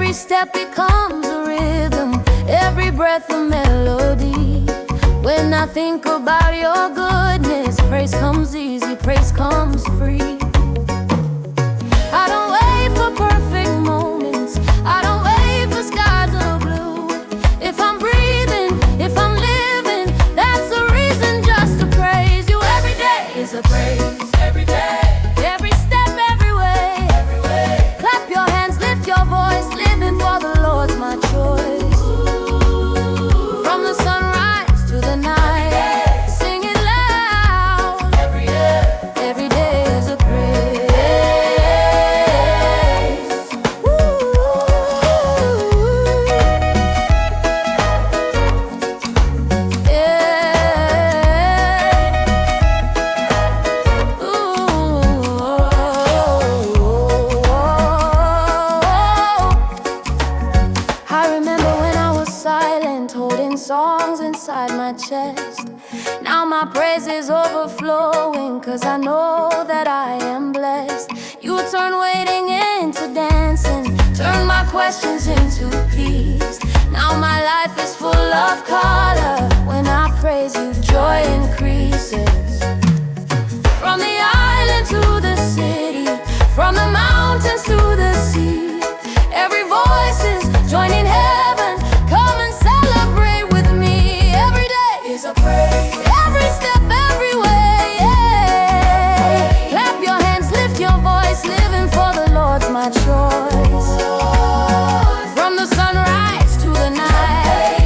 Every step becomes a rhythm, every breath a melody. When I think about your goodness, praise comes easy, praise comes free. I don't wait for perfect moments, I don't wait for skies of blue. If I'm breathing, if I'm living, that's a reason just to praise you. Every day is a praise, every day, every step, every way, every way. Clap your hands, lift your voice, living for the Lord's my choice. From the sunrise to the night, sing it loud. Every day is a praise. I remember when I was silent, holding songs inside my chest. Now my praise is overflowing, 'cause I know that I am blessed. You turn waiting into dancing, turn my questions into peace. Now my life is full of color. When I praise you, joy increases. From the island to the city, from the mountains to the sea, every voice is joining heaven. Come and celebrate with me. Every day is a praise, every step, every way, yeah. Clap your hands, lift your voice, living for the Lord's my choice. From the sunrise to the night,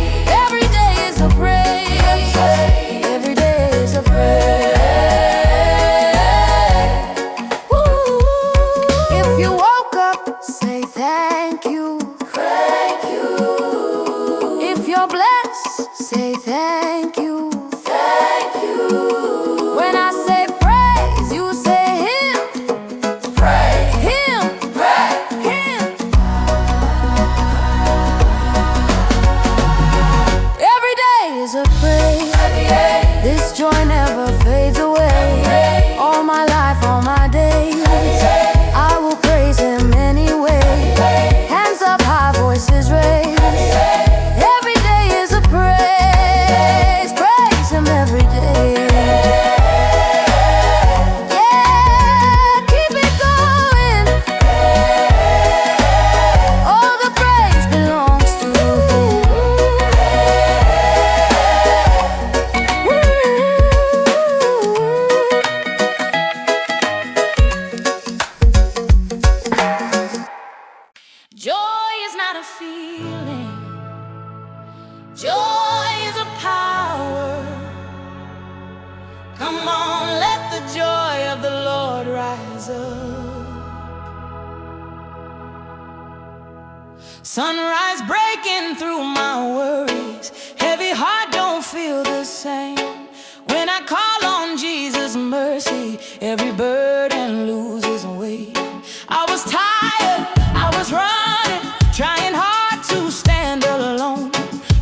every day is a praise, every day is a praise. If you woke up, say thank you. Thank you. If you're blessed, say thank you. Thank you. When I say praise, you say him. Praise him. Praise him. Every day is a praise. This joy never fades away. All my life, all my days, I will praise him anyway. Hands up high, voices raised. Every day is a praise. Praise him every day. Yeah, keep it going. All the praise belongs to him. Joy is not a feeling, joy is a power. Come on, let the joy of the Lord rise up. Sunrise breaking through my worries, heavy heart don't feel the same. When I call on Jesus' mercy, every burden loses weight. I was tired, I was running, trying hard to stand alone.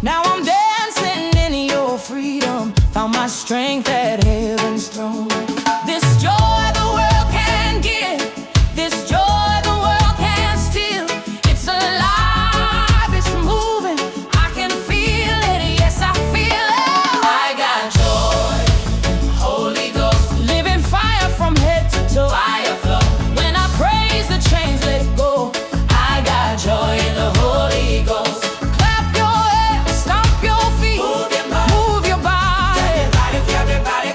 Now I'm dancing in your freedom, found my strength at heaven's throne. This joy the world can't give, this joy the world can't steal. It's alive, it's moving, I can feel it, yes I feel it. I got joy, Holy Ghost, living fire from head to toe. Fire flow, when I praise the chains let go. I got joy in the Holy Ghost. Clap your hands, stomp your feet, move your body. Everybody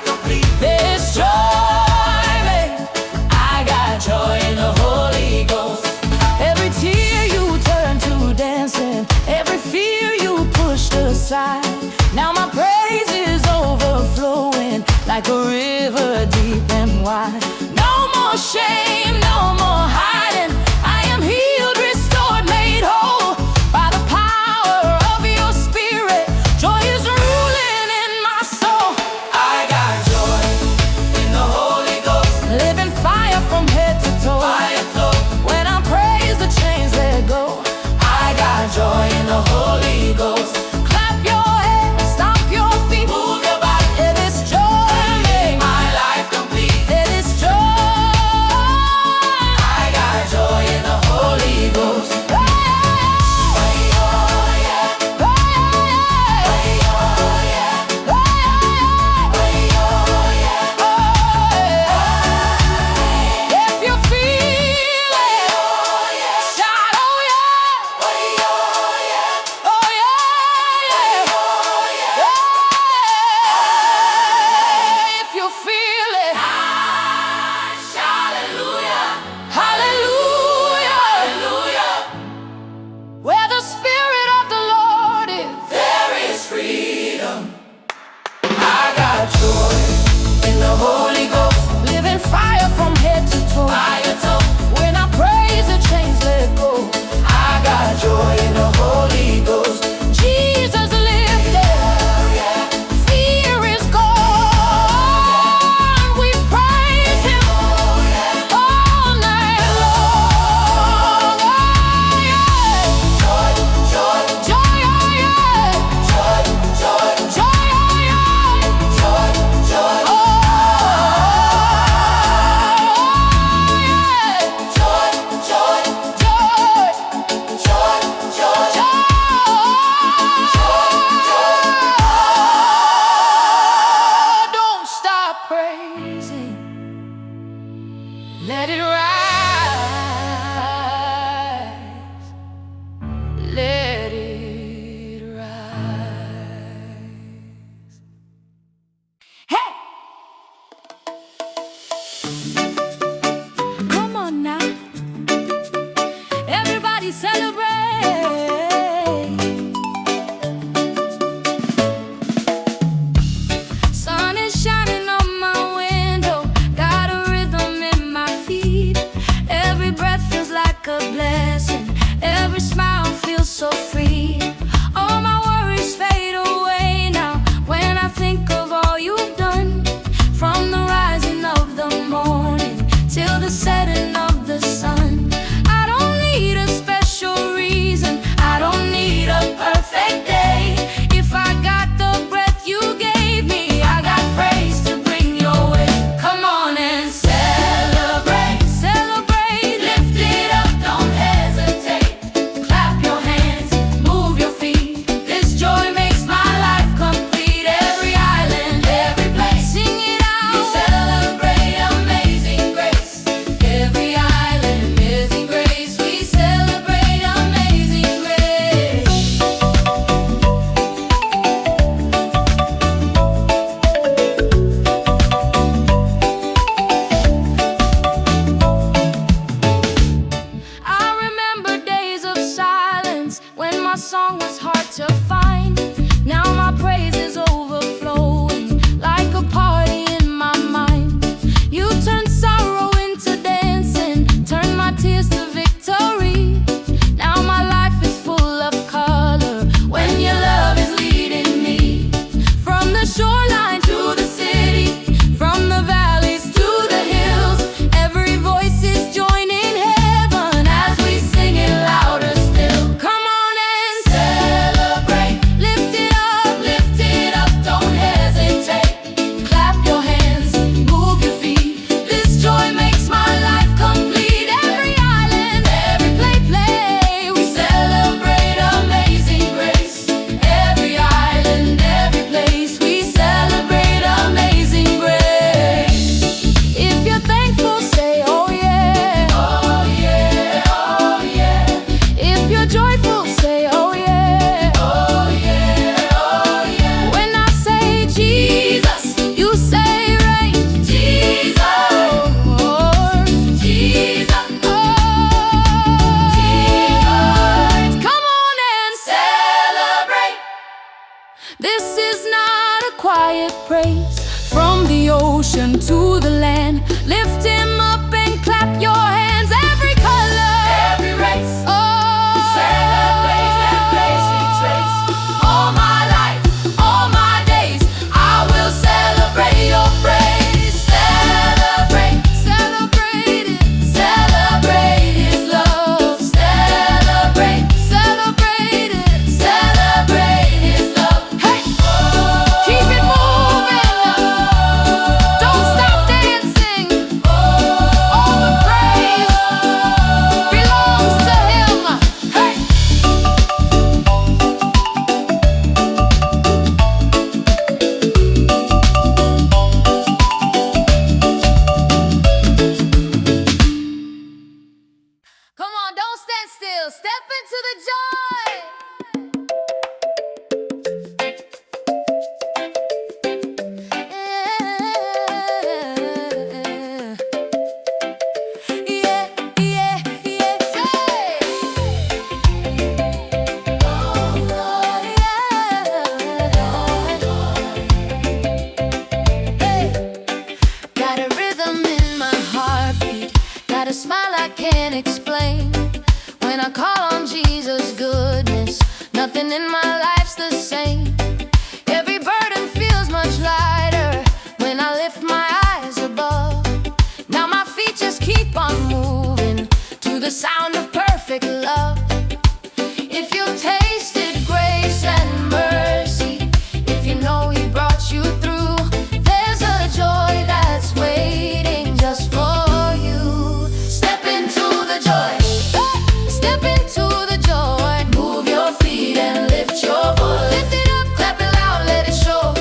celebrate. Sun is shining on my window, got a rhythm in my feet. Every breath feels like a blessing, every smile feels so free. All my worries fade away now when I think of all you've done. From the rising of the morning till the setting of the sun. I don't need a special reason, I don't need a perfect day. If I got the breath you gave me, I got praise to bring your way. Come on and celebrate, celebrate. Lift it up, don't hesitate. Clap your hands, move your feet. This joy makes my life complete. Every island, every place, sing it out. We celebrate amazing grace. Every island, amazing grace. We celebrate amazing grace. I remember days of silence when my song was hard to find. Now my praise is overflowing like a party in my mind. You turn sorrow into dancing, turn my tears to victory. Now my life is full of color when your love is leading me. From the shoreline to the city, from the valleys to the hills, every voice is joining heaven as we sing it louder still. Come on and celebrate. Lift it up, don't hesitate. Clap your hands, move your feet. This joy makes my life complete. Every island, every play. We celebrate amazing grace. Every island, every place. We celebrate amazing grace. If you're thankful, say oh yeah. Oh yeah, oh yeah. If you're joyful, say oh yeah. Oh yeah, oh yeah. When I say Jesus, you say reign. Jesus, Jesus, Jesus. Come on and celebrate. This is not a quiet praise. From the ocean to the land, lift him up and clap your hands. Every color, every race. Oh, celebrate that blazing trace. All my life, all my days, I will celebrate your praise. Celebrate, celebrate it. Celebrate his love. Celebrate, celebrate it. Celebrate his love. Hey, keep it moving. Don't stop dancing. All the praise belongs to him. Hey. Come on, don't stand still. Step into the joy. Yeah, yeah, yeah, say. Oh, Lord, yeah. Hey. Got a rhythm in my heartbeat, got a smile I can't explain. When I call on Jesus' goodness, nothing in my life's the same. Every burden feels much lighter when I lift my eyes above. Now my feet just keep on moving to the sound of perfect love. If you've tasted grace and mercy, if you know he brought you through, there's a joy that's waiting just for you. Step into the joy. Step into the joy. Move your feet and lift your voice. Lift it up, clap it loud, let it show.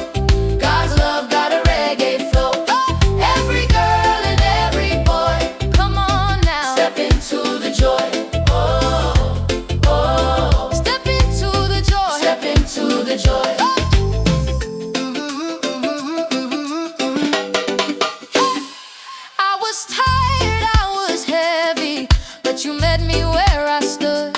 God's love got a reggae flow. Every girl and every boy, come on now. Step into the joy. Oh, oh. Step into the joy. Step into the joy. I was tired, I was heavy, but you met me where I stood.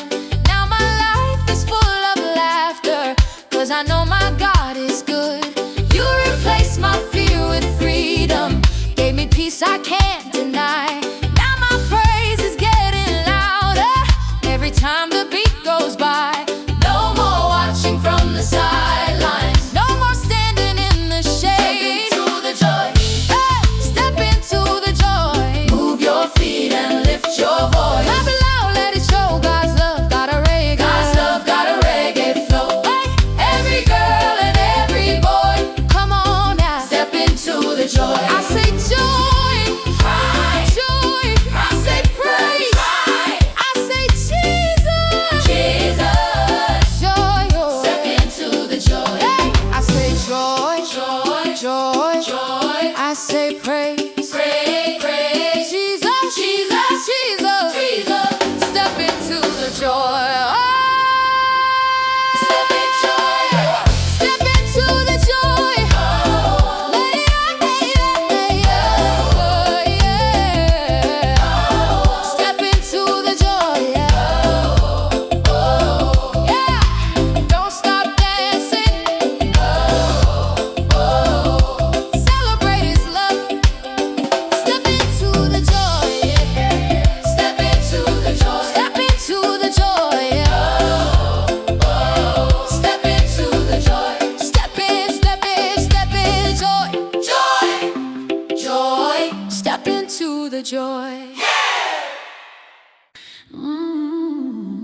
Mm.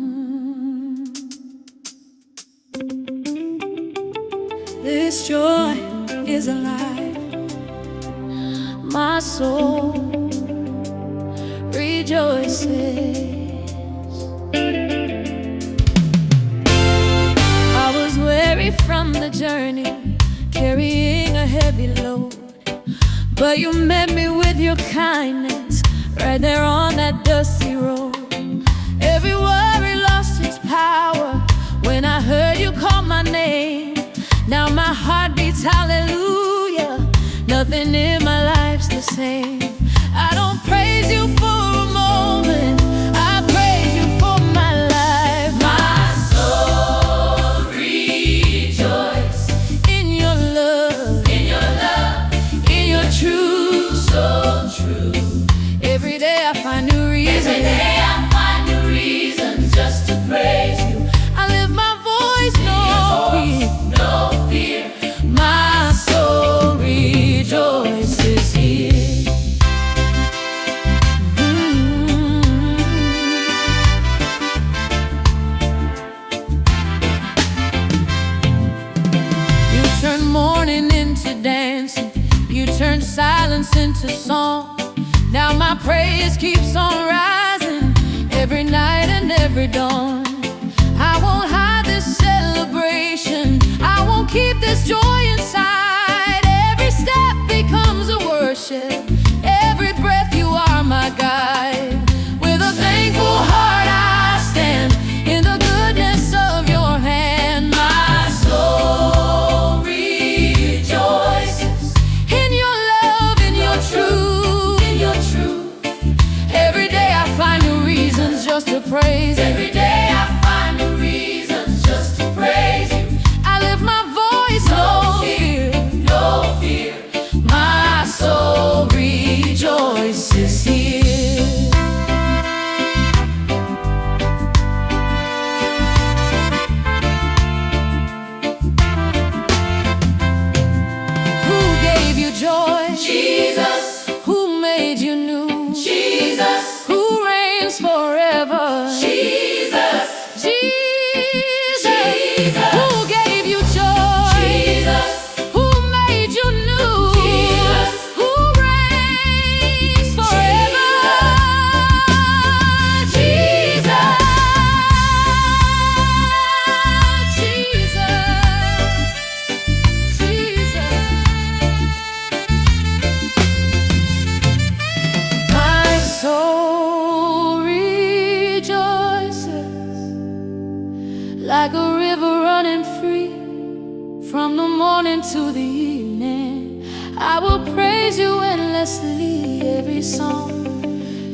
This joy is alive. My soul rejoices. I was weary from the journey, carrying a heavy load, but you met me with your kindness right there on that dusty road. Every worry lost its power when I heard you call my name. Now my heart beats hallelujah. Nothing in my life's the same. I don't praise you for a moment, I praise you for my life. My soul rejoices in your love, in your love, in your truth, so true. Every day I find new reasons. Every day I find new reasons just to praise you. I lift my voice, no fear, no fear. My soul rejoices here. You turn mourning into dancing, you turn silence into song. Now my praise keeps on rising every night and every dawn. I won't hide this celebration, I won't keep this joy inside. Every step becomes a worship, every breath you are my guide. With a thankful heart I stand in the goodness of your hand. My soul rejoices in your love, in your truth, in your truth. Every day I find new reasons just to praise you. Every day I find new reasons just to praise you. I lift my voice, no fear, no fear. My soul rejoices here. Who gave you joy? Jesus. Who made you new? Jesus. Who reigns forever? Jesus. Jesus. Jesus. Who gave you joy? Jesus. Who made you new? Jesus. Who reigns forever? Jesus. Jesus. Jesus. My soul rejoices like a river running free from the morning to the evening. I will praise you endlessly. Every song,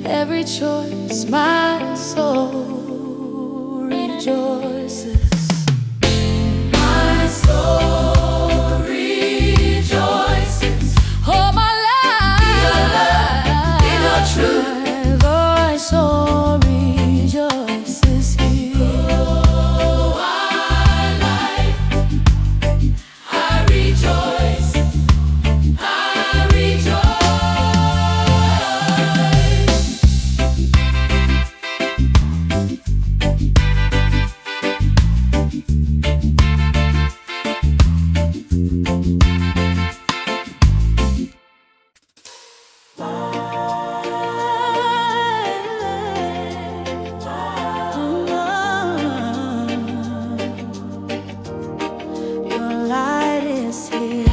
every choice, my soul rejoices. My soul rejoices. All my life, in your love, in your truth. My soul rejoices here. Oh, our life, I rejoice, I Your light is here.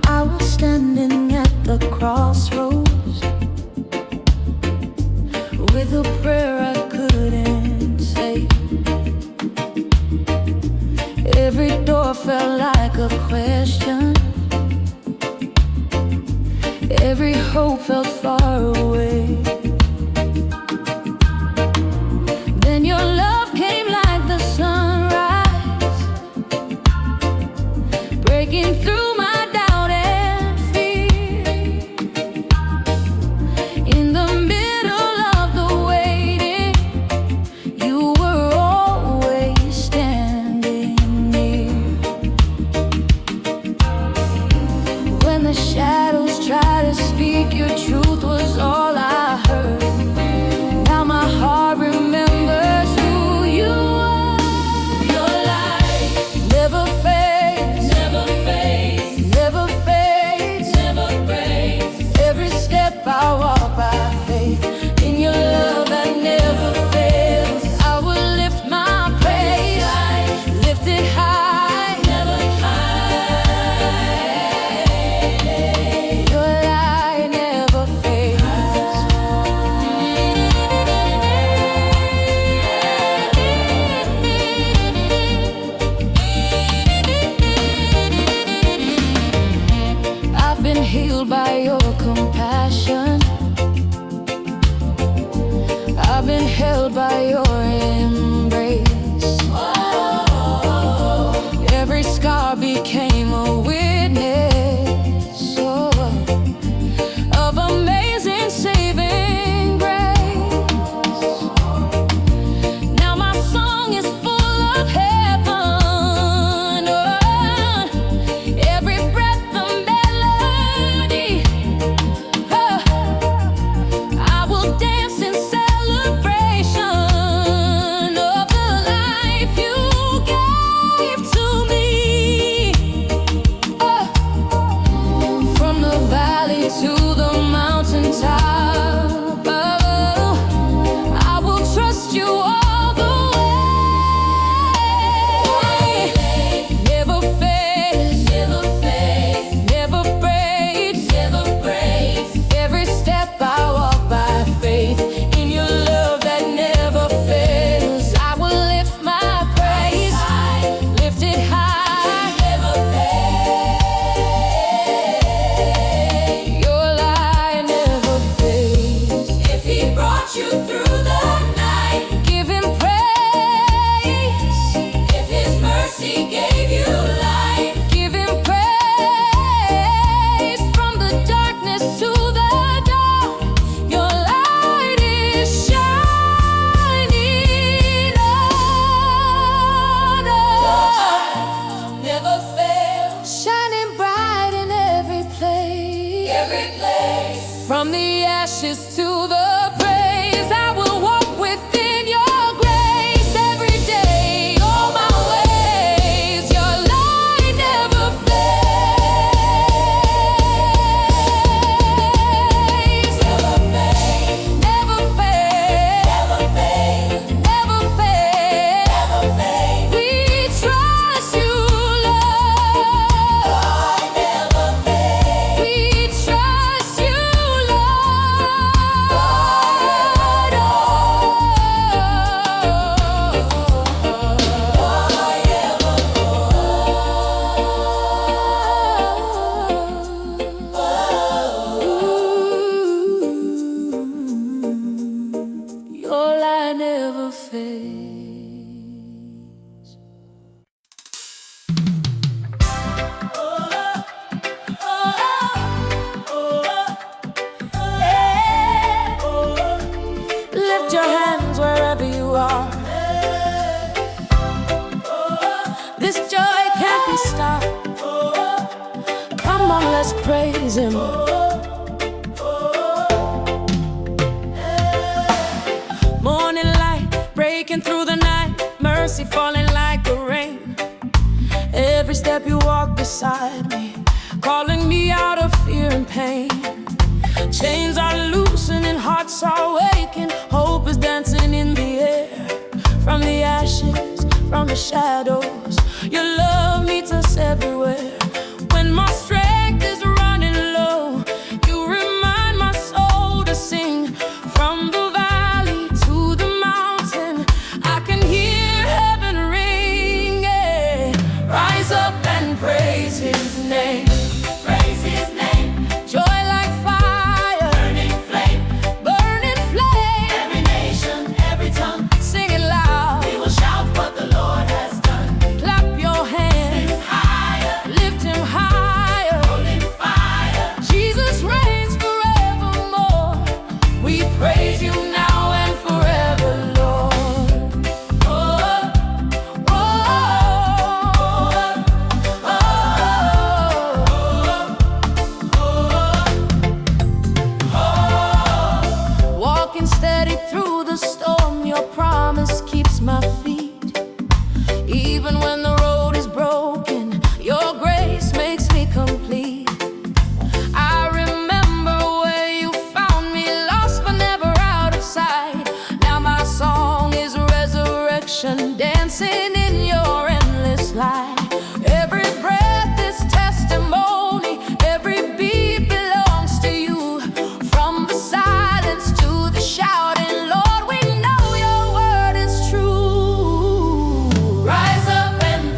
I was standing at the crossroads with a prayer I couldn't say. Every door felt like a question, every hope felt far away. Then your love came like the sunrise, breaking through my doubt and fear. In the middle of the waiting, you were always standing. riches to the praise. I will walk within your grace every day, all my ways. Your light never fades. Never fade, never fade, never fade, never fade, never fade. We trust you, Lord. Never fade. We trust you, your light never fades. Lift your hands wherever you are. This joy can't be stopped. Come on, let's praise him. Morning light breaking through the night, mercy falling like the rain. Every step you walk beside me, calling me out of fear and pain. Chains are loosening, hearts are waking, hope is dancing in the air. From the ashes, from the shadows, your love meets us everywhere. When my strength is running low, you remind my soul to sing. From the valley to the mountain, I can hear heaven ring, yeah. Rise up and praise his name. Praise his name. Joy like fire, burning flame, burning flame. Every nation, every tongue, sing it loud. We will shout what the Lord has done. Clap your hands, lift higher, lift him higher, holy fire. Jesus reigns forevermore. We praise you now and forever, Lord. Oh, oh, walking steady through the storm, your promise keeps my feet. Even when the road is broken, your grace makes me complete. I remember where you found me, lost but never out of sight. Now my song is resurrection, dancing in your endless light. Every breath is testimony, every beat belongs to you. From the silence to the shouting, Lord, we know your word is true. Rise up and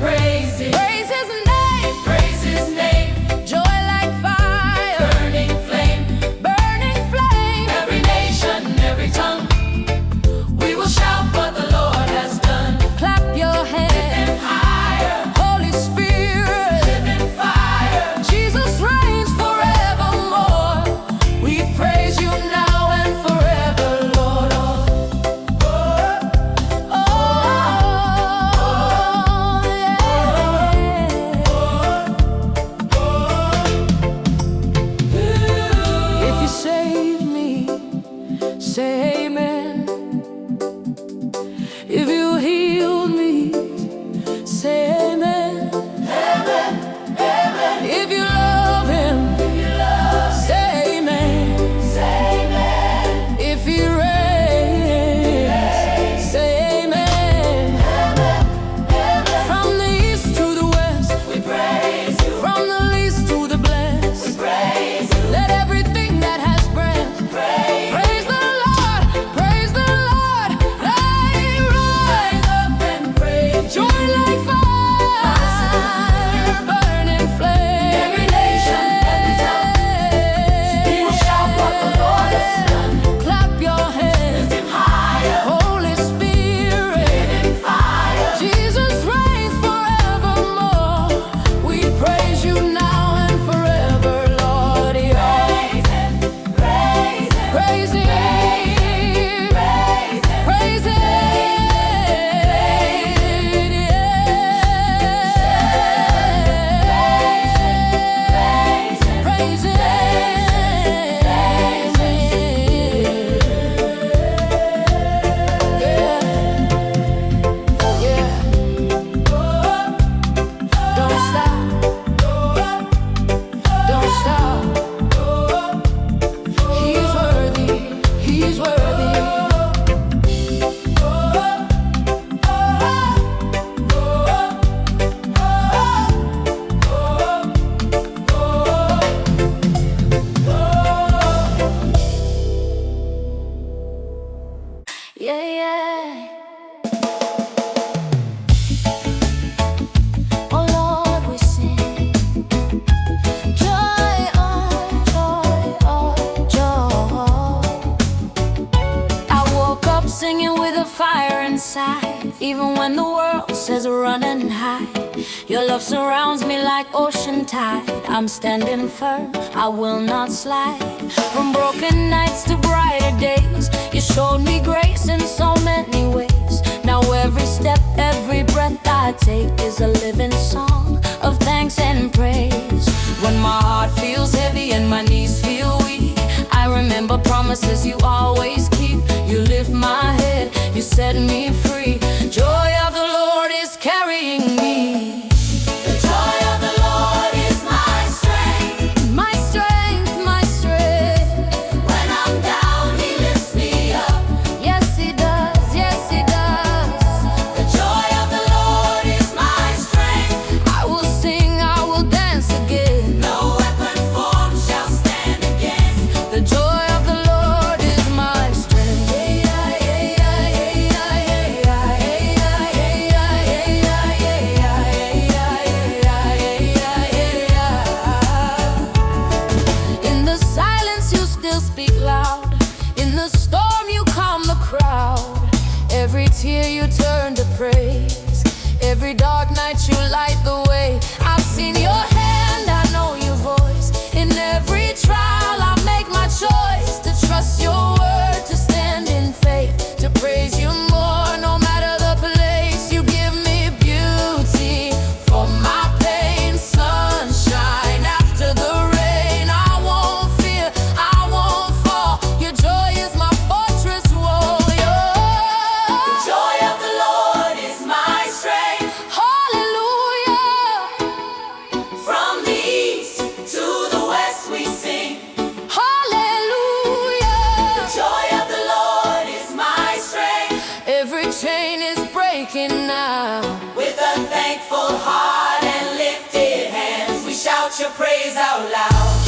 says run and hide. Your love surrounds me like ocean tide. I'm standing firm, I will not slide. From broken nights to brighter days, you showed me grace in so many ways. Now every step, every breath I take is a living song of thanks and praise. When my heart feels heavy and my knees feel weak, I remember promises you always keep. You lift my head, you set me free. Joy of the Lord is carrying me. The joy of the Lord is my strength. My strength, my strength. When I'm down, He lifts me up. Yes, He does, yes, He does. The joy of the Lord is my strength. I will sing, I will dance again. No weapon formed shall stand against. The joy of the Lord is my strength. In the silence you still speak loud. In the storm you calm the crowd. Every tear you turn to praise. Every dark night you light the way. I've seen your hand, I know your voice. In every trial I make my choice to trust your word, to stand in faith, to praise you more no matter the place. You give me beauty for my pain, sunshine after the rain. I won't fear, I won't fall. Your joy is my fortress wall. The joy of the Lord is my strength. Hallelujah. From the east to the west we sing. Hallelujah. The joy of the Lord is my strength. Every chain is breaking now. With a thankful heart and lifted hands, we shout your praise out loud.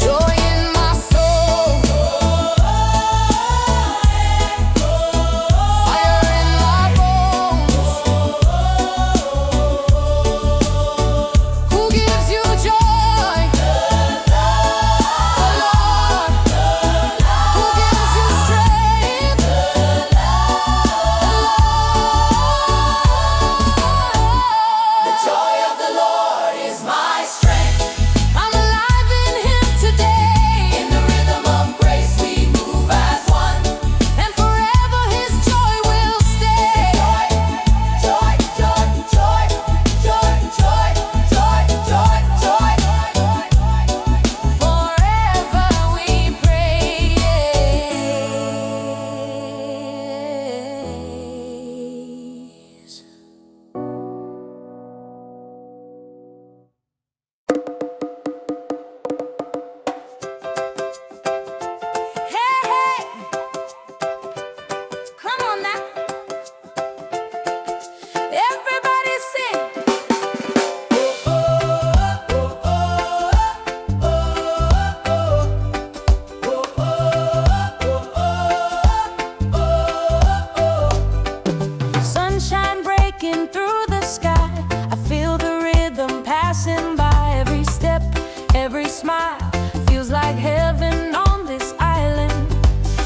Joy in my soul, fire in my bones. Who gives you joy? The Lord. Who gives you strength? The joy of the Lord is my strength. I'm alive in Him today. In the rhythm of grace we move as one, and forever His joy will stay. Joy, joy, joy, joy, joy, joy, joy, joy, joy. Forever we praise. Hey, hey, come on now. Everybody sing. Sunshine breaking through the sky. I feel the rhythm passing by. Every step, every smile feels like heaven on this island.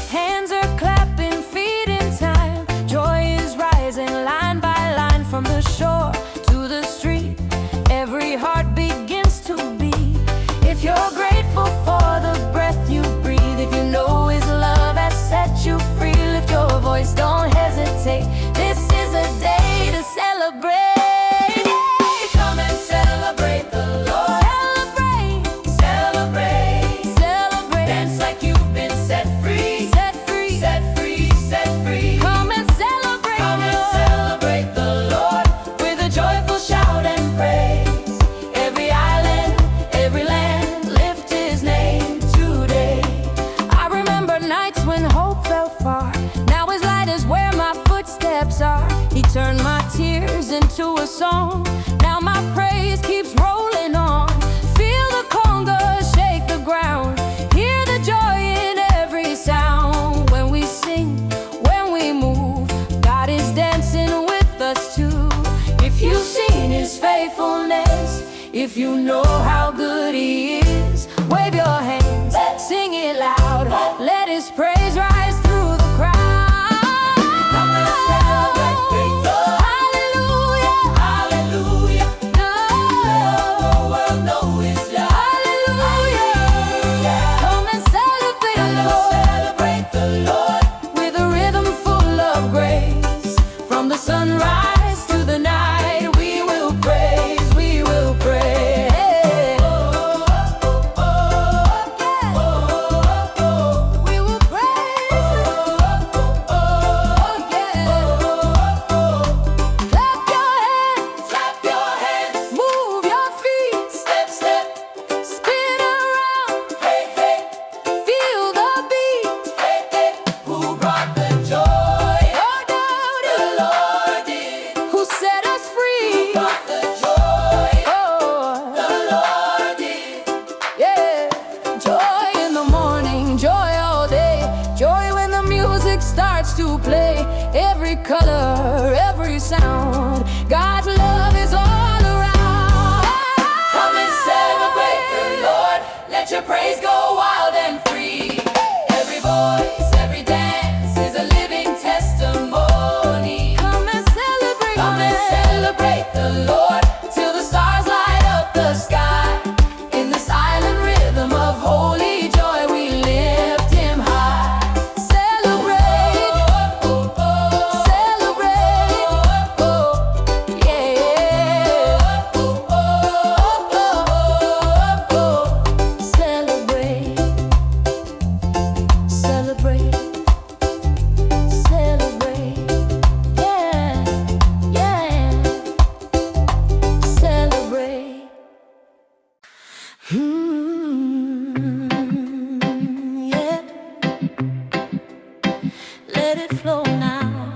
Hands are clapping, feet in time. Joy is rising line by line. From the shore to the street, every heart begins to beat. If you're grateful for the breath you breathe, if you know His love has set you free, lift your voice, don't hesitate. This is a day to celebrate. Come and celebrate the Lord. Celebrate, celebrate, celebrate. Dance like you've been set free, set free, set free, set free. Come and celebrate, come and celebrate the Lord with a joyful shout and praise. Every island, every land, lift His name today. I remember nights when hope felt far. Now His light is where my footsteps are. He turned my tears into a song. Now my praise keeps rolling on. Feel the congas shake the ground. Hear the joy in every sound. When we sing, when we move, God is dancing with us too. If you've seen His faithfulness, if you know how good He is, Wave your hands, sing it loud. Let His praise rise through the crowd. Come and celebrate faithful. Hallelujah, hallelujah. The whole world knows it's Yah. Hallelujah. Come and celebrate the Lord. Celebrate the Lord with a rhythm full of grace. From the sunrise to the night, we will praise, we will praise. Starts to play, every color, every sound. God's love is all around. Come and celebrate the Lord. Let your praise go wild and free. Every voice, every dance is a living testimony. Come and celebrate. Come and celebrate the Lord till the stars light up the sky. In the silent rhythm of holy joy, we lift Him high. Let it flow now,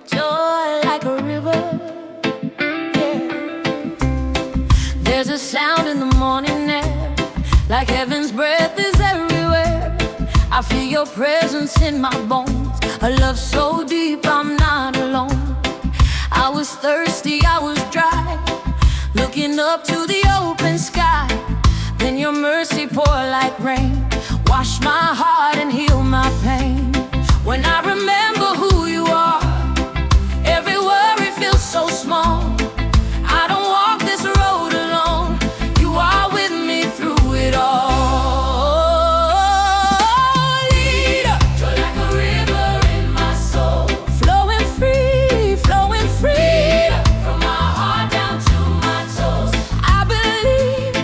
joy like a river, yeah. There's a sound in the morning air, like heaven's breath is everywhere. I feel your presence in my bones, a love so deep I'm not alone. I was thirsty, I was dry, looking up to the open sky. Then your mercy poured like rain, wash my heart and heal my pain. When I remember who you are, every worry feels so small. I don't walk this road alone, you are with me through it all. Leader, joy like a river in my soul, flowing free, flowing free, from my heart down to my toes. I believe,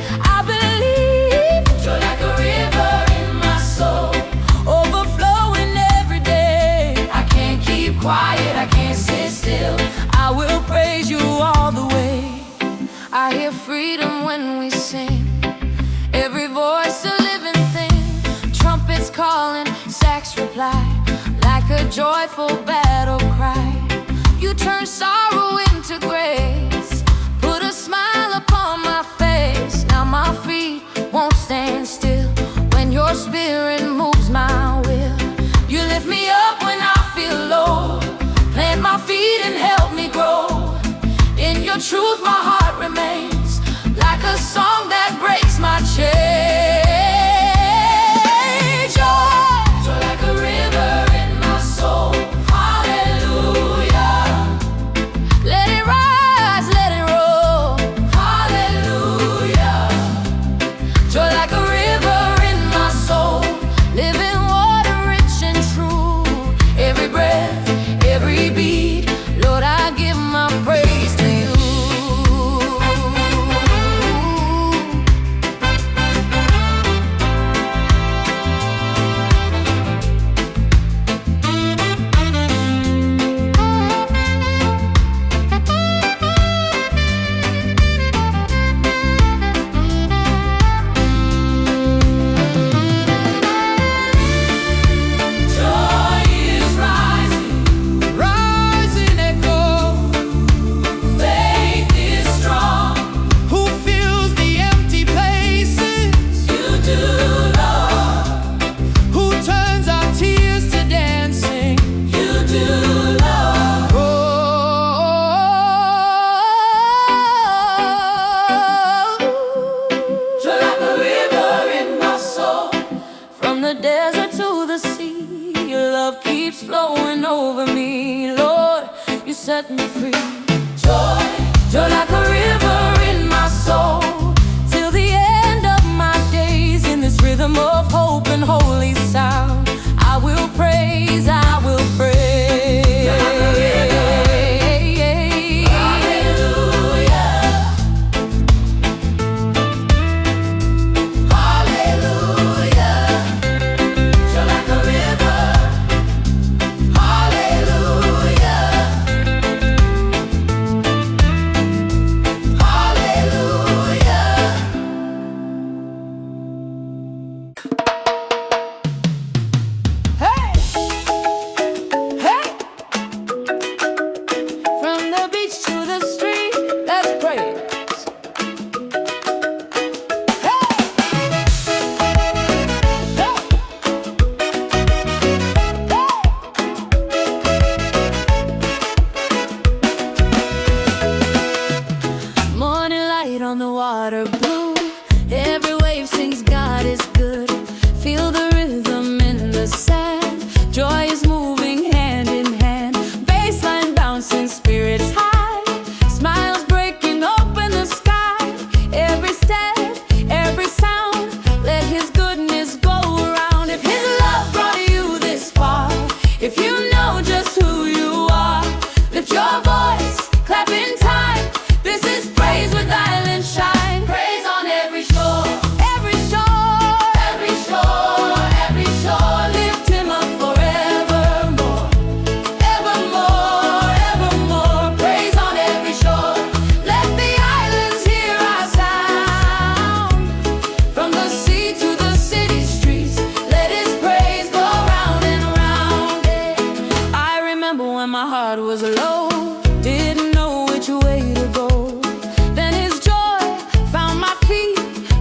joy like a river in my soul, overflowing every day. I can't keep quiet, I can't sit still, I will praise you all the way. I hear freedom when we sing, every voice a living thing. Trumpets calling, sax reply, like a joyful battle cry. You turn sorrow into grace, put a smile upon my face. Now my feet won't stand still when your spirit moves my will. You lift me up when I feel low, plant my feet and help me grow. In your truth my heart remains, like a song that breaks my chain. Joy like a river in my soul, hallelujah. Let it rise, let it roll, hallelujah. Joy like a river in my soul, living water rich and true. Every breath, every beat, Lord, I give my praise to you. the desert to the sea, your love keeps flowing over me. Lord, you set me free. Joy, joy like a river in my soul, till the end of my days. In this rhythm of hope and holy sound, I will praise, I will praise. On the water blue, every wave sings God is good. Feel the rhythm in the sand, joy is moving hand in hand. Bassline bouncing, spirits high, smiles breaking open the sky. Every step, every sound, let His goodness go around. If His love brought you this far, if you know just who you are, lift your voice, clap in time. This is praise with island shine. Praise on every shore, every shore, every shore, every shore. Lift Him up forevermore, evermore, evermore. Praise on every shore. Let the islands hear our sound. From the sea to the city streets, let His praise go round and round. I remember when my heart was low, didn't know which way to go.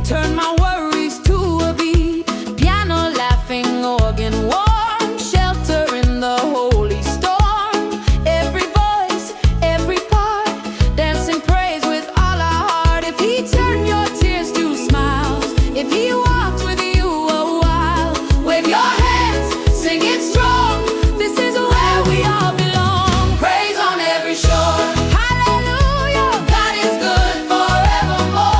Turn my worries to a beat, piano laughing, organ warm, shelter in the holy storm. Every voice, every part, dancing praise with all our heart. If He turned your tears to smiles, if He walked with you a while, wave your hands, sing it strong. This is where we all belong. Praise on every shore. Hallelujah, God is good forevermore.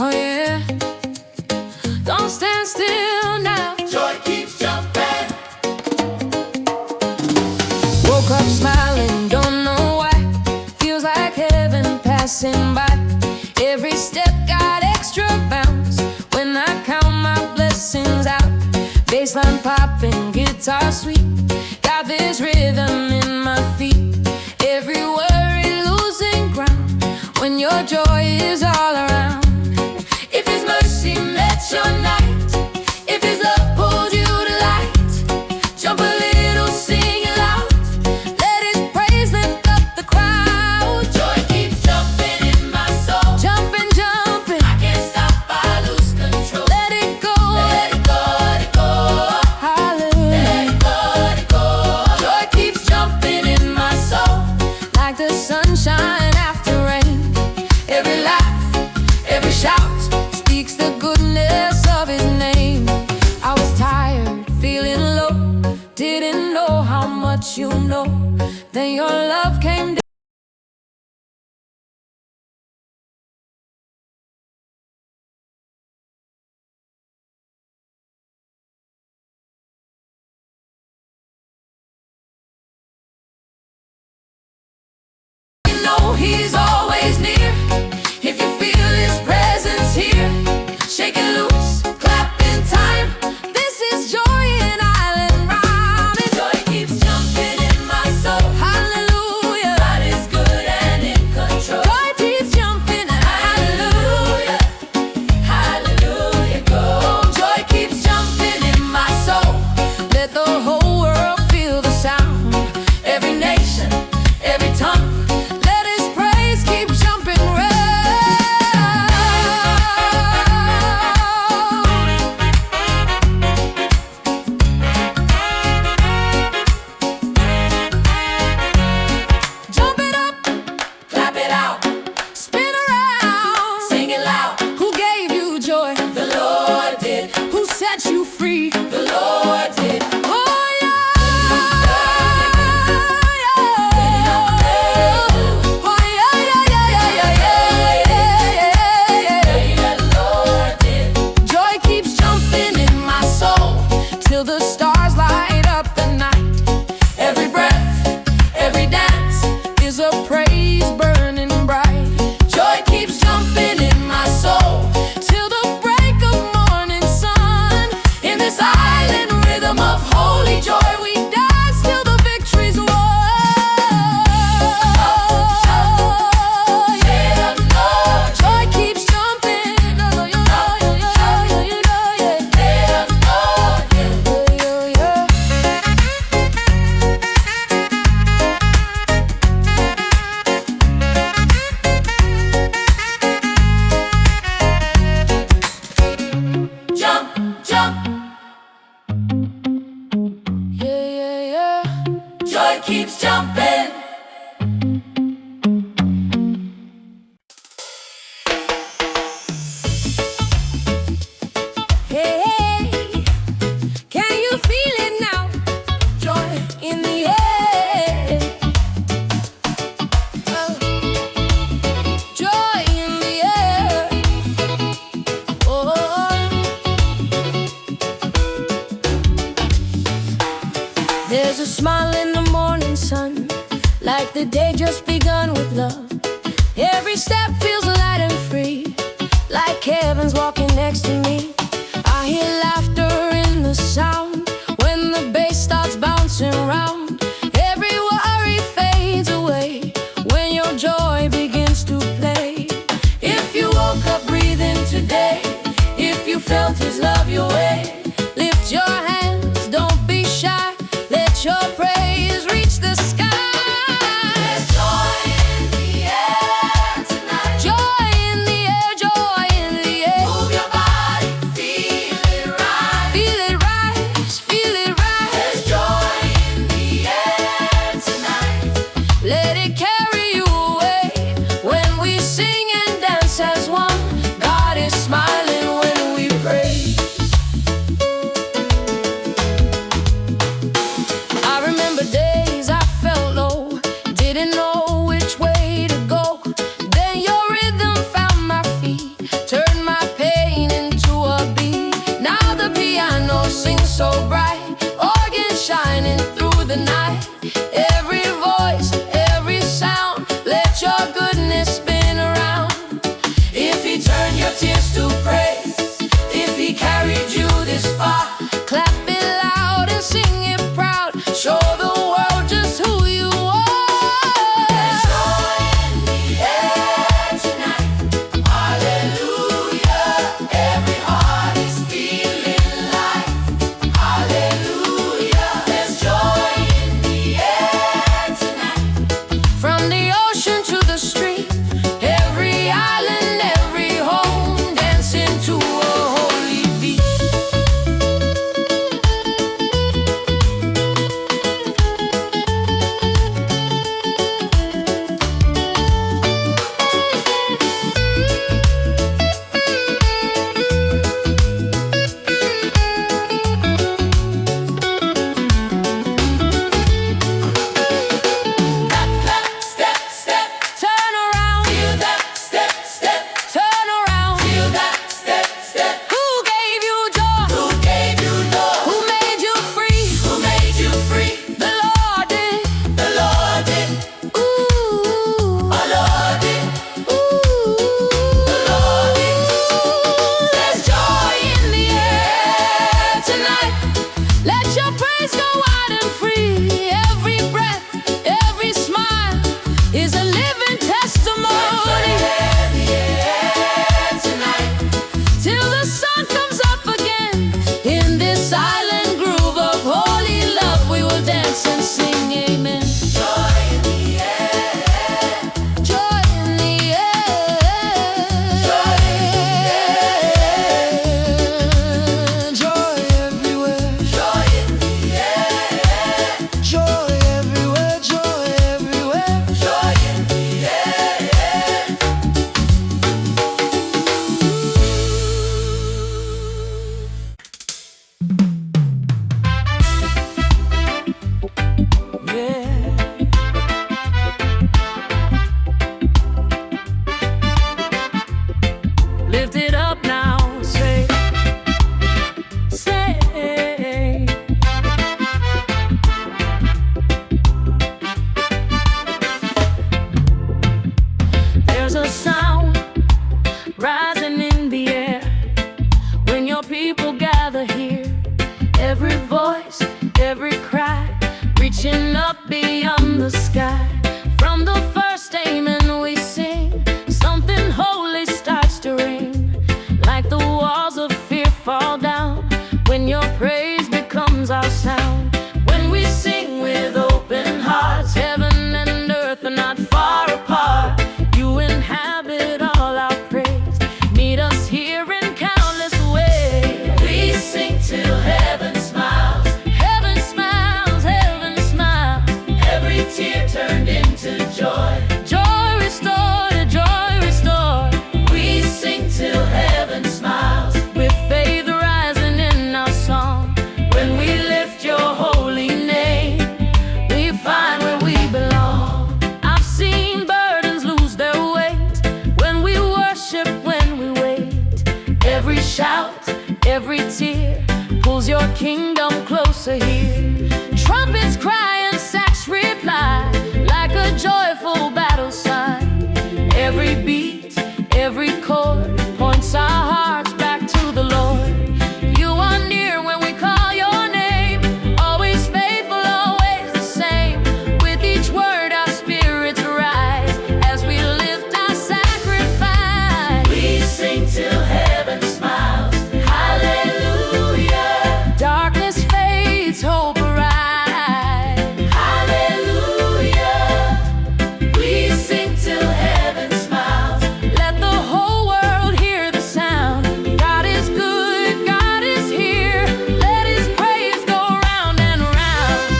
Oh yeah, don't stand still now. Joy keeps jumping. Woke up smiling, don't know why. Feels like heaven passing by. Every step got extra bounce when I count my blessings out. Bassline popping, guitar sweet, got this rhythm in my feet. Every worry losing ground when your joy is all around. If His mercy met your night, if His love pulled you to light, jump a little, sing it loud. Let much you know. Then your love came down. You know he's always near. If you feel his presence here, shake it loose, clap in time. This is joy in Island Rhyme. And joy keeps jumping in my soul. Hallelujah, God is good and in control. Joy keeps jumping, hallelujah, hallelujah, go. Joy keeps jumping in my soul. Let the whole world feel the sound. Every nation, every tongue, let his praise keep jumping round. Jump it up, clap it out, spin around, sing it loud. Who gave you joy? The Lord did. Who set you free? The Lord did. Oh yeah, oh yeah, yeah. The Lord did. Joy keeps jumping in my soul till the stars light up the night. Every breath, every dance is a praise burning bright. Joy keeps jumping in my soul till the break of morning sun. In this island rhythm of holy joy, we dance till the victory's won. Joy keeps jumping. Jump, jump. Yeah. Joy keeps jumping. Hey, can you feel it now? Joy in the air. Oh, joy in the air. Oh. There's a smile in the morning sun, like the day just begun with love. Every step feels light and free, like heaven's walking next to me. I hear laughter in the sound when the bass starts bouncing round. Every worry fades away when your joy begins to play. If you woke up breathing today, if you felt his love your way, lift your hands, don't be shy. Let your praise reach the sky. There's joy in the air tonight. Joy in the air, joy in the air. Move your body, feel it rise. Feel it rise, feel it rise. There's joy in the air tonight. Let it carry you away when we sing and dance as one. God is smiling when we praise. I remember beyond the sky. From the first amen we sing, something holy starts to ring. Like the walls of fear fall down when your praise becomes our sound. When we sing with open hearts, heaven and earth are not far apart. You inhabit all our praise, meet us here in countless ways. We sing till heaven smiles. Heaven smiles, heaven smiles. Every tear turned into joy. Joy restored, joy restored. We sing till heaven smiles, with faith rising in our song. When we lift your holy name, we find where we belong. I've seen burdens lose their weight when we worship, when we wait. Every shout, every tear pulls your kingdom closer here. Trumpets cry and sax reply like a joyful battle sign. Every beat, every chord points our hearts back to the Lord. You are near when we call your name, always faithful, always the same. With each word our spirits rise as we lift our sacrifice. We sing till heaven smiles. Hallelujah. Darkness fades, hope arrives. Hallelujah. We sing till heaven smiles. Let the whole world hear the sound. God is good, God is here. Let his praise go round and round.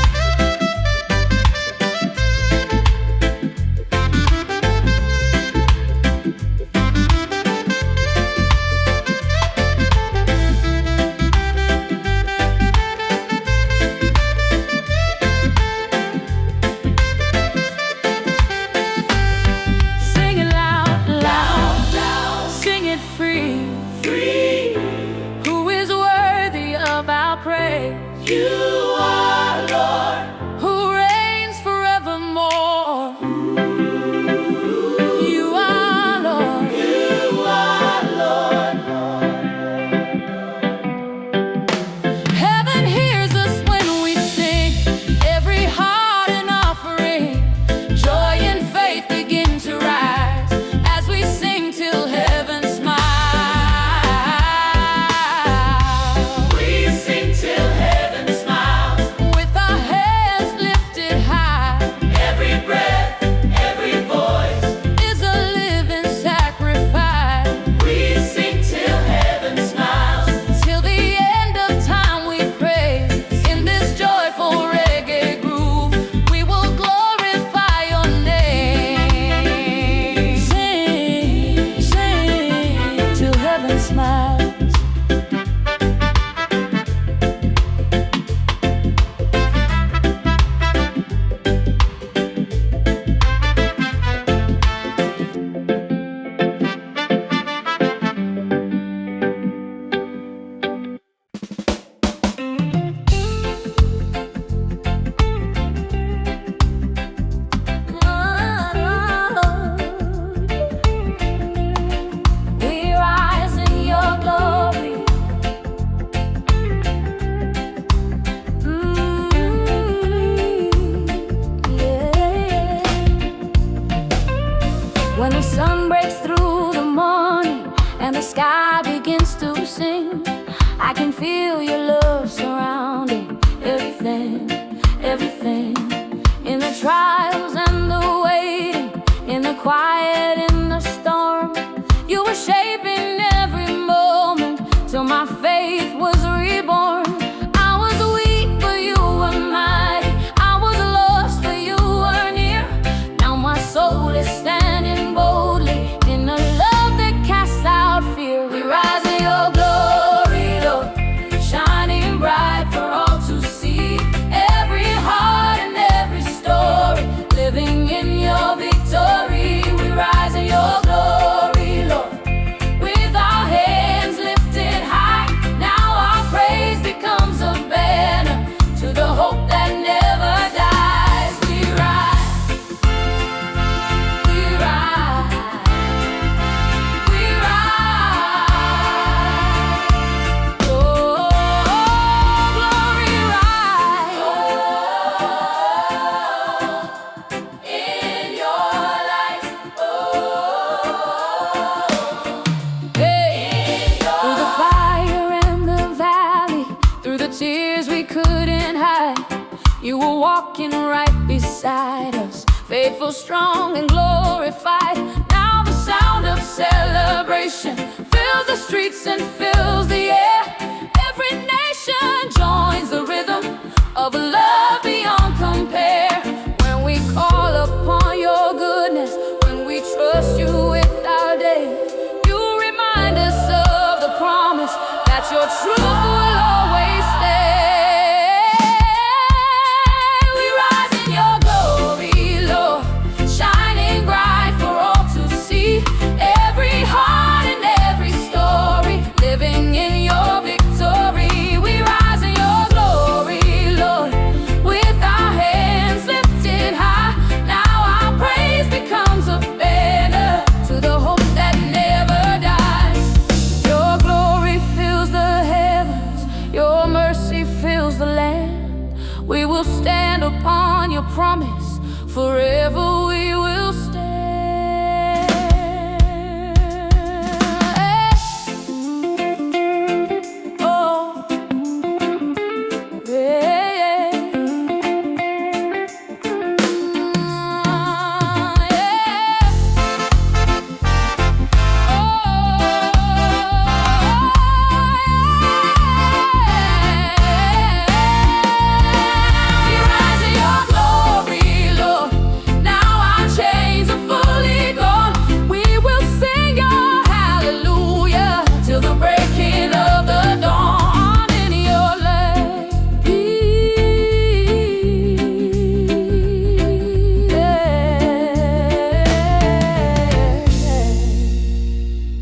Sing it loud, loud, loud. Sing it free, free. Who is worthy of our praise? You are Lord, who reigns forevermore. You are Lord, you are Lord. Heaven hears us when we sing, every heart an offering. Joy and faith begin to rise as we sing till heaven smiles. We sing till heaven smiles, with our hands lifted high. Every breath, every voice is a living sacrifice. We sing till heaven smiles, till the end of time we praise. In this joyful reggae groove, we will glorify your name. Sing, sing till heaven smiles. We rise in your glory. Yeah. When the sun breaks through the morning and the sky begins to sing, I can feel your love surrounding everything, everything. In the trials and the waiting, in the quiet, in the storm, you were shaping every moment till my faith was reborn. I was weak, but you were mighty. I was lost, but you were near. Now my soul is standing boldly in a love that casts out fear. We rise in your glory, Lord, shining bright for all to see. Every heart and every story walking right beside us, faithful, strong, and glorified. Now the sound of celebration fills the streets and fills the air. Every nation joins the rhythm of a love beyond compare. When we call upon your goodness, when we trust you with our day, you remind us of the promise that your truth will always stay. We rise in your glory, Lord, shining bright for all to see. Every heart and every story living in your victory. We rise in your glory, Lord, with our hands lifted high. Now our praise becomes a banner to the hope that never dies. Your glory fills the heavens, your mercy fills the land. We will stand upon your promise, forever we will stand. Oh, yeah. We rise in your glory, Lord. Now our chains are fully gone. We will sing your hallelujah till the breaking of the dawn. In your land,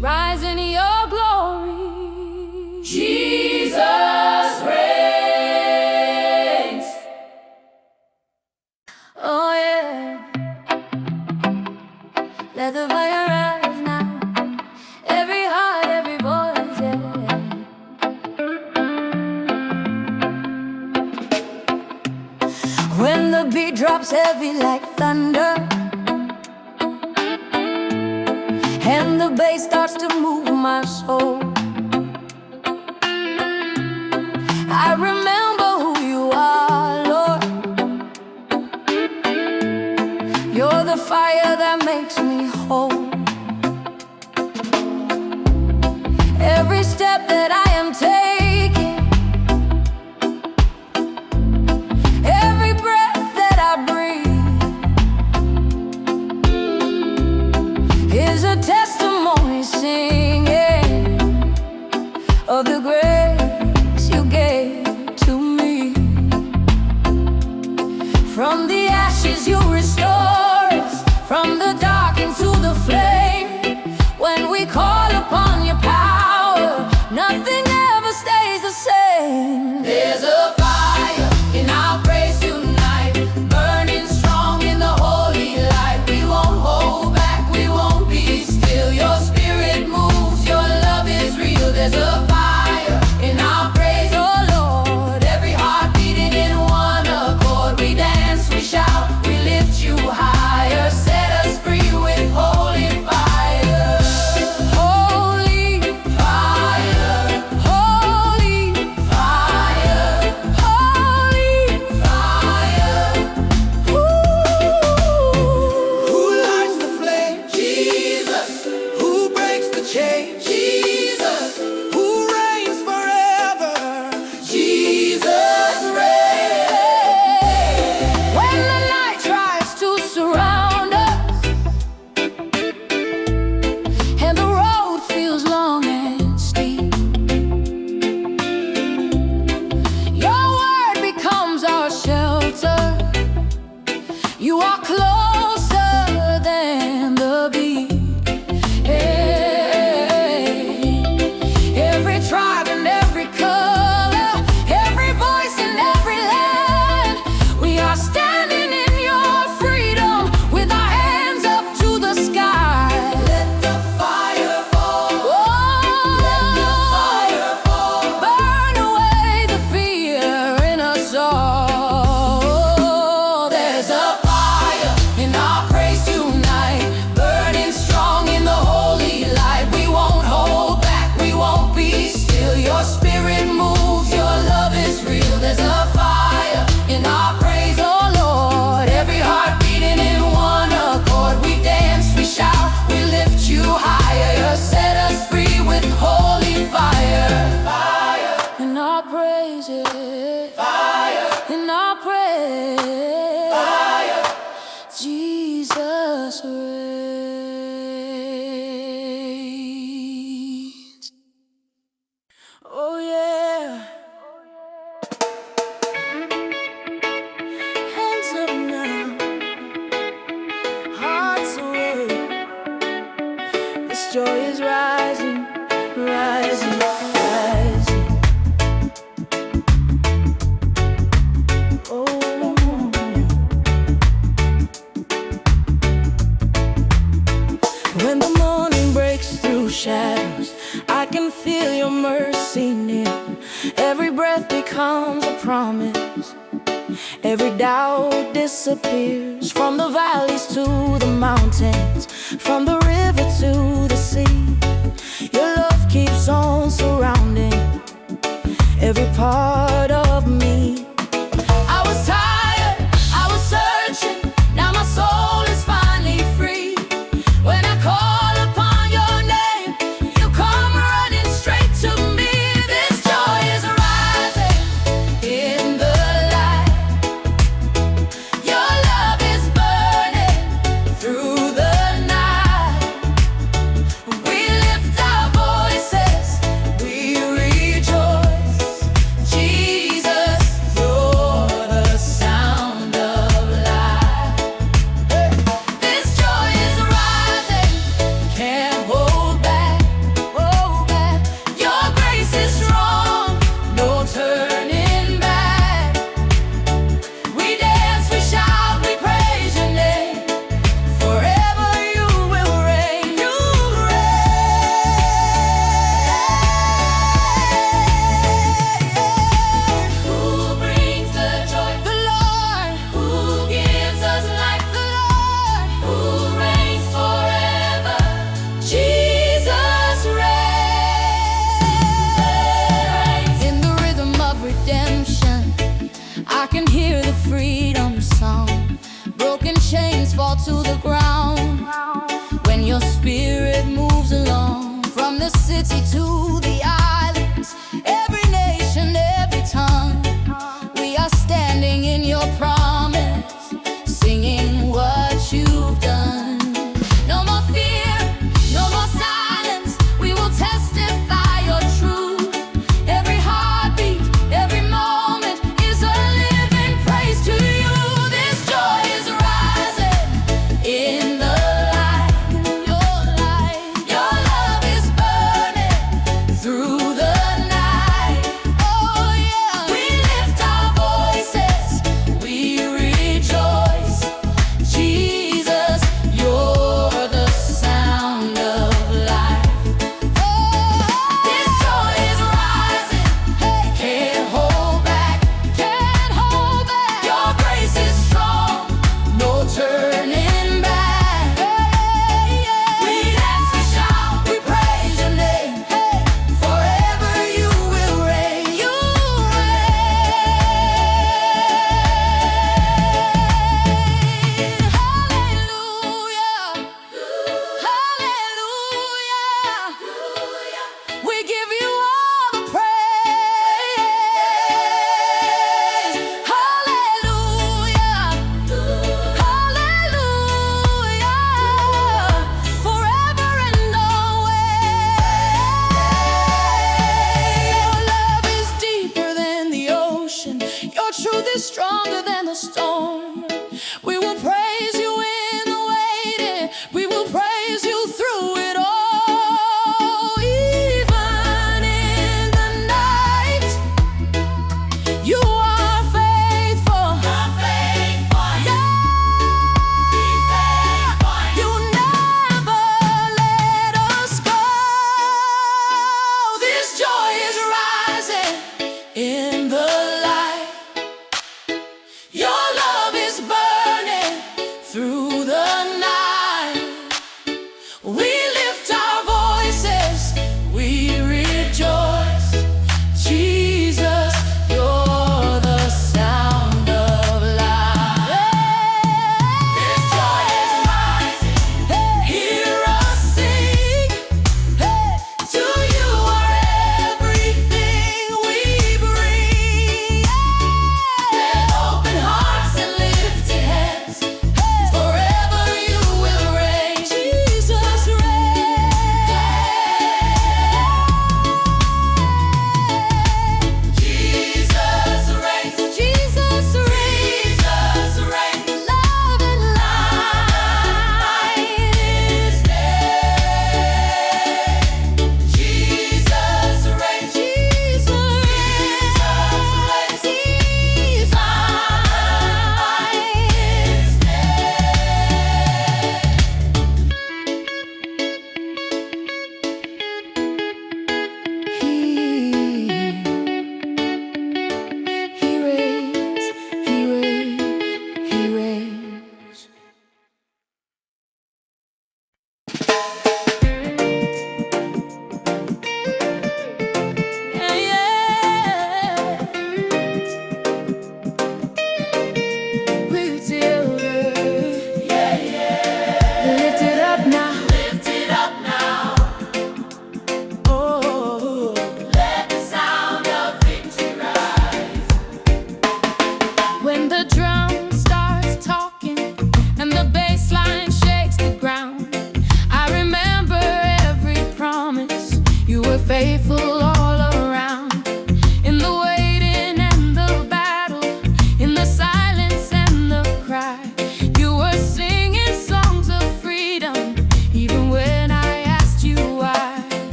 rise in your glory. Jesus reigns. Oh yeah, let the fire rise now. Every heart, every voice, yeah. When the beat drops heavy like thunder, and the bass starts to move my soul, I remember who you are, Lord. You're the fire that makes me whole. Every step that I am taking, every breath that I breathe, is a testimony singing of the grace you gave to me. From the ashes you restore us, from the dark into the flame. When we call upon your power, nothing ever stays the same. There's a fire in our praise tonight, burning strong in the holy light. We won't hold back, we won't be still. Your spirit moves, your love is real. There's a fire in our praise, oh Lord. Every heart beating in one accord. We dance, we shout, we lift you higher. Set us free with holy fire. Holy fire, becomes a promise. Every doubt disappears. From the valleys to the mountains, from the river to the sea, your love keeps on surrounding every part of me. I was tired, I was searching, now my soul is finally free. When I call upon your name, you come running straight to me. This joy is rising in the light. Your love is burning through the night. We lift our voices, we rejoice. Jesus, you're the sound of life. This joy is rising, can't hold back, hold back. Your grace is strong, no turning back. We dance, we shout, we praise your name. Forever you will reign, you reign. Who brings the joy? The Lord. Who gives us life? The Lord. Who reigns forever? Jesus reigns. In the rhythm of redemption, I can hear the freedom song. Broken chains fall to the ground when your spirit moves along. From the city to the islands, every nation, every tongue, we are standing in your promise, singing what you've done. No more fear, no more silence, we will testify your truth. Every heartbeat, every moment is a living praise to you. This joy is rising in the light. Your love is burning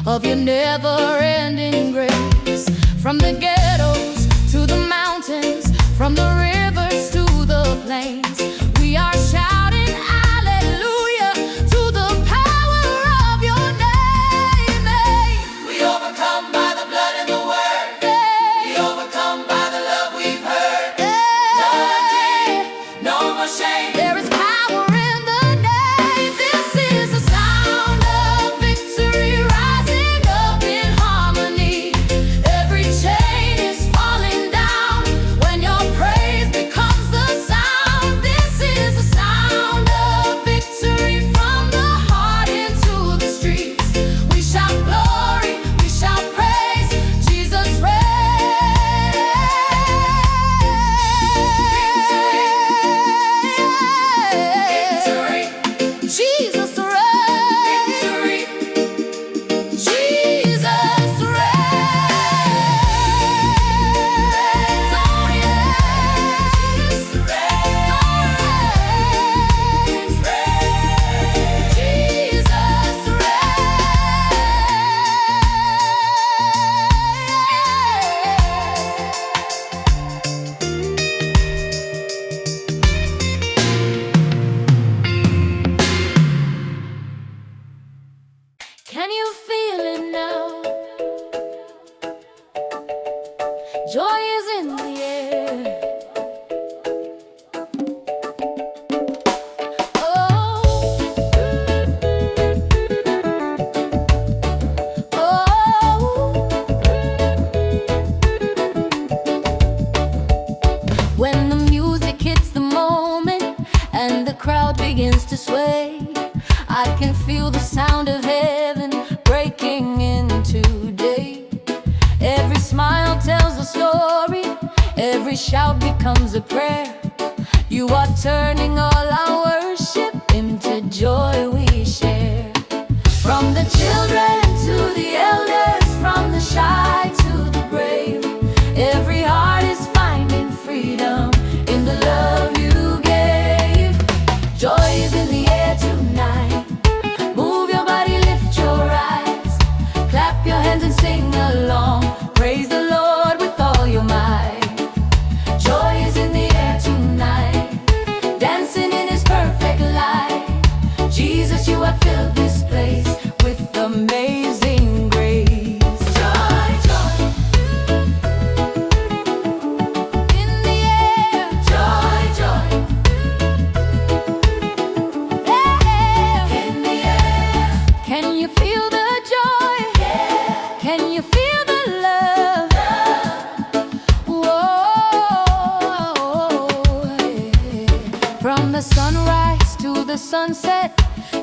of your never-ending grace. From the ghettos to the mountains, from the rivers to the plains, we are shouting hallelujah to the power of your name. We overcome by the blood and the word. We overcome by the love we've heard. Done deed, no more shame. There is power in the name. This is the sound of victory rising up in harmony. Every chain is falling down when your praise becomes the sound. This is the sound of victory from the heart into the streets. We shout glory, we shout praise, Jesus reigns. Jesus reigns. Jesus reigns. Oh yes. Jesus Can you feel it now? Joy is in the air. Oh, oh. When the music hits the moment and the crowd begins to sway, I can feel the sound of heaven breaking into day. Every smile tells a story, every shout becomes a prayer. You are turning all our worship into joy we share. From the children to the elders, from the shy to the brave, every heart is finding freedom in the love you gave. Joy is in the air tonight. Move your body, lift your eyes, clap your hands and sing along. Praise the Lord with all your might. Joy is in the air tonight, dancing in His perfect light. Jesus, you have filled this place with amazing grace. Joy, joy in the air. Joy, joy. In the air. Can you feel the joy? Yeah. Can you feel the love? Whoa. From the sunrise to the sunset,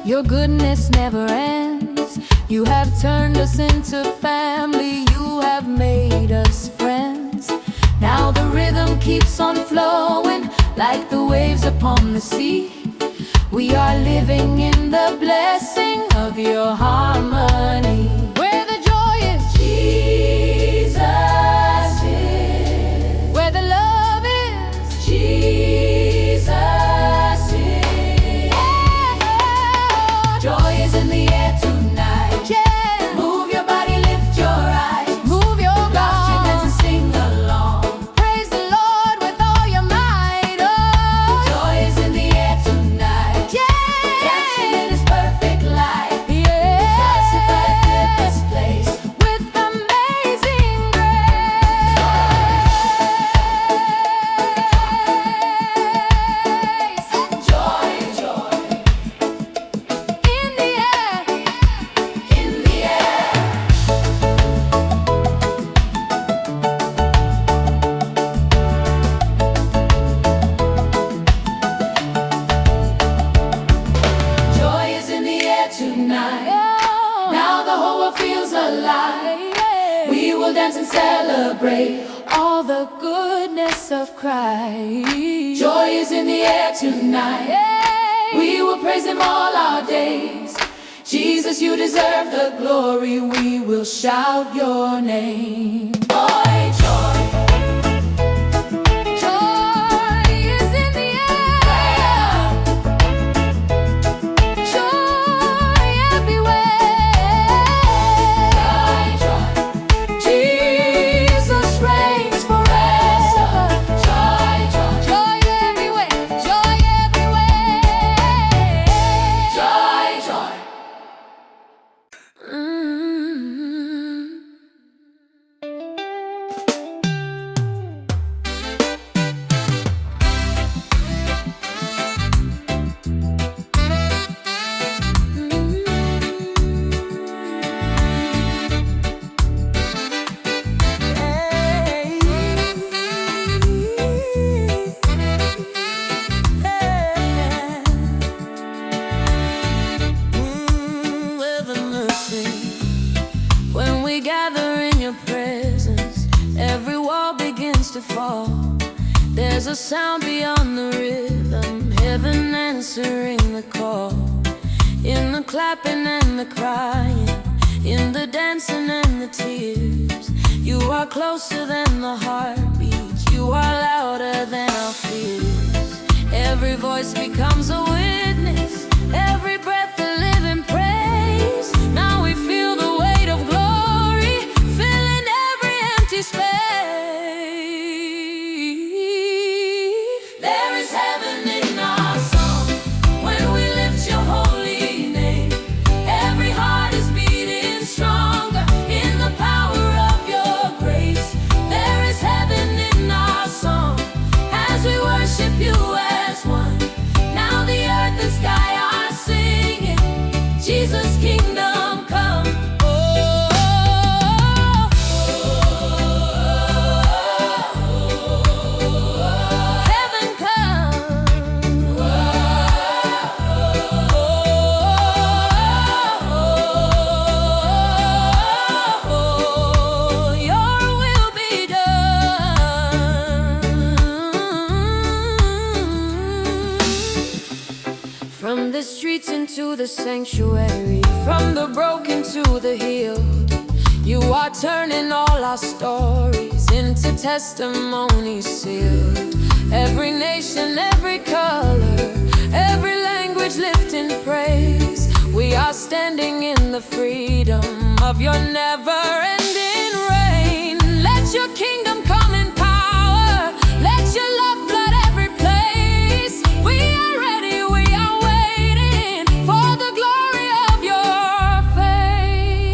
your goodness never ends. You have turned us into family, you have made us friends. Now the rhythm keeps on flowing like the waves upon the sea. We are living in the blessing of your harmony. Where the joy is, Jesus is. Where the love is, Jesus is. Joy is in the air tonight. Yeah. Move your body, lift your eyes. Move your body. Clap your hands and sing along. Praise the Lord with all your might. Oh. Joy is in the air tonight. Yeah. Dancing in His perfect light. Yeah. That's if I feel this place with amazing grace. Joy, joy. In the air. In the air. Joy is in the air tonight. Now the whole world feels alive. We will dance and celebrate all the goodness of Christ. Joy is in the air tonight. We will praise Him all our days. Jesus, you deserve the glory. We will shout your name. Joy, joy. Joy is in the air. Joy everywhere. to fall. There's a sound beyond the rhythm, heaven answering the call. In the clapping and the crying, in the dancing and the tears, you are closer than the heartbeat, you are louder than our fears. Every voice becomes a witness, every breath a living praise. Now we feel the weight of glory, filling every empty space. There is heaven in our song when we lift your holy name. Every heart is beating stronger in the power of your grace. There is heaven in our song as we worship you as one. Now the earth and sky are singing, Jesus' kingdom come. From the streets into the sanctuary, from the broken to the healed, you are turning all our stories into testimonies sealed. Every nation, every color, every language lifting praise. We are standing in the freedom of your never-ending reign. Let your kingdom come in power, let your love flood every place. We are ready, we are waiting for the glory of your face.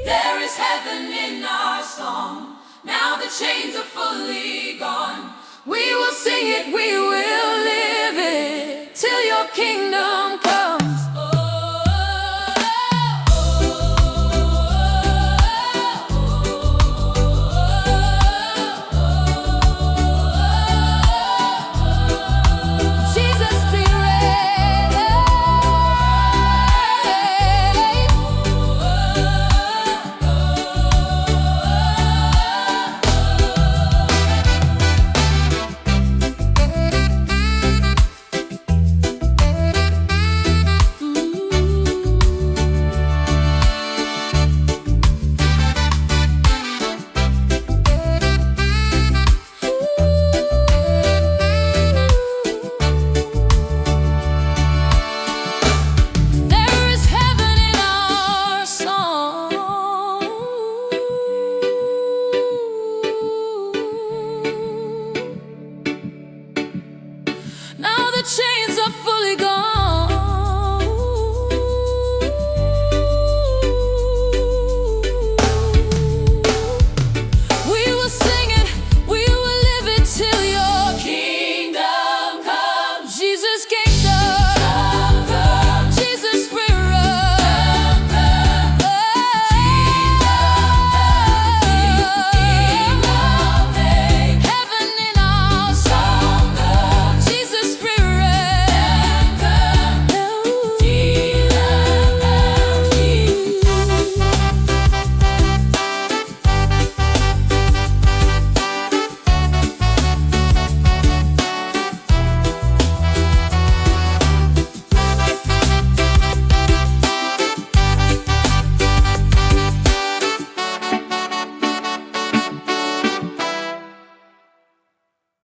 There is heaven in our song, now the chains are fully gone. We will sing it, we will